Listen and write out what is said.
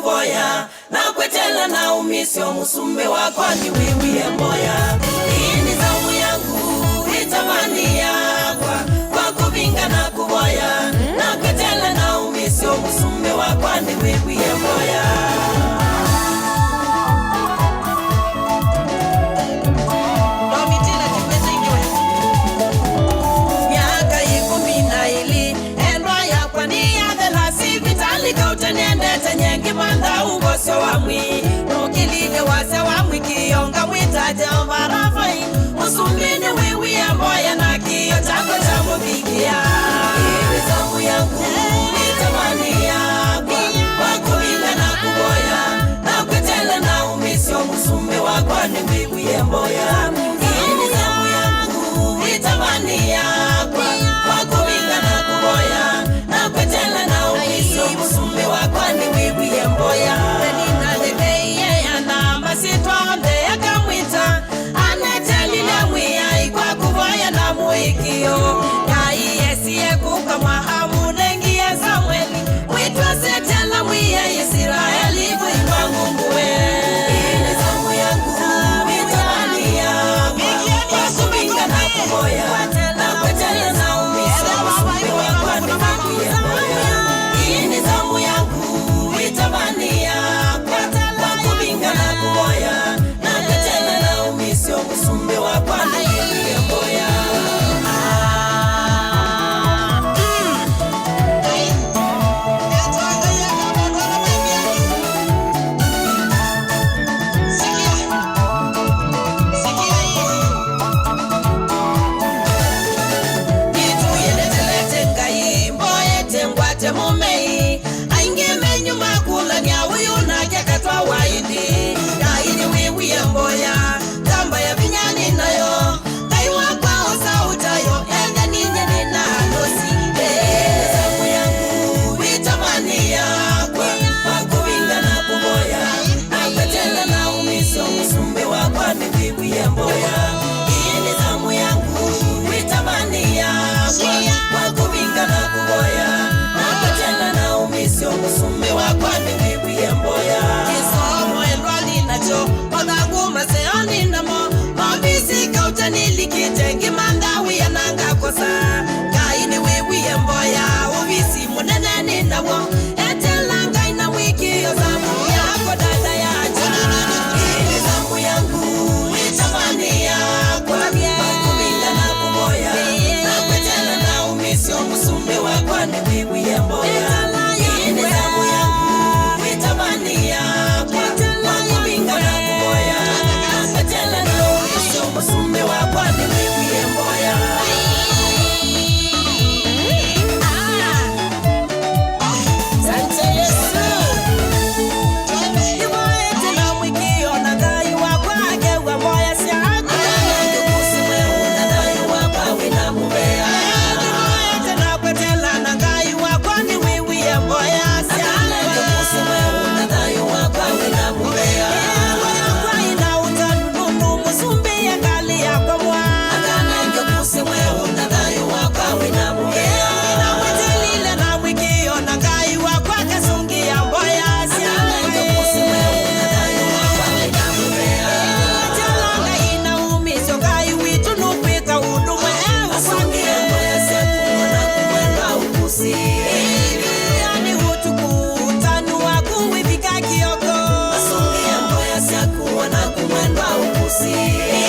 kuvoya na kwetela na umisio musumbe wako ni wiwie moya. Hii ni zamu yangu itamani yakwa kwa kuvinga na kuvoya na kwetela na umisio musumbe wako ni wiwie moya. Ugoso wa mwi nukilile wase wa mwi kionga mwitaje ovarafai musumbini wiwi ya mboya na kiyo chako cha mubikia. Iwi zamu yangu itamani yakwa wakuvinga na kuboya na kwetele na umisio musumbe wakwa ni wiwi ya mboya. Iwi zamu yangu itamani yakwa wakuvinga na kuboya na kwetele na umisio musumbe wakwa ni wiwi ya mboya. Ikio kai yesiye kuka mahamu nengi ya Samueli witwa setela mwiye Israeli kuimba Munguwe. Ile zamu yangu itamani yakwa wakubinga na kuboya na kwetele na umisio musumbe wakwa ni wiwi ya mboya. Ile zamu yangu itamani yakwa wakubinga na kuboya na kwetele na umisio musumbe wakwa ni wiwi ya mboya. Musumbe wakwa ni wiwi ya mboya. Kisomo elwali nacho odangu maseoni namo mabisi kauta nilikitengi mandawi ya nanga kosa. Kai ni wiwi ya mboya uvisi munene ni nawo etelanga ina wiki yo zamu yako dada yaja. Ili zamu yangu itamani yakwa wakubinga na kuboya na kwetela na umisio musumbe wakwa ni wiwi ya mboya. Musumbe wakwa ni wiwi ya mboya. Sante Yesu iwae tena mwikio na gayu wakwa agewa mboya siako kusimwe una gayu wakwa wina mubea. Iwae tena kwetela na gayu wakwa ni wiwi ya mboya siako kusimwe una gayu wakwa wina mubea. See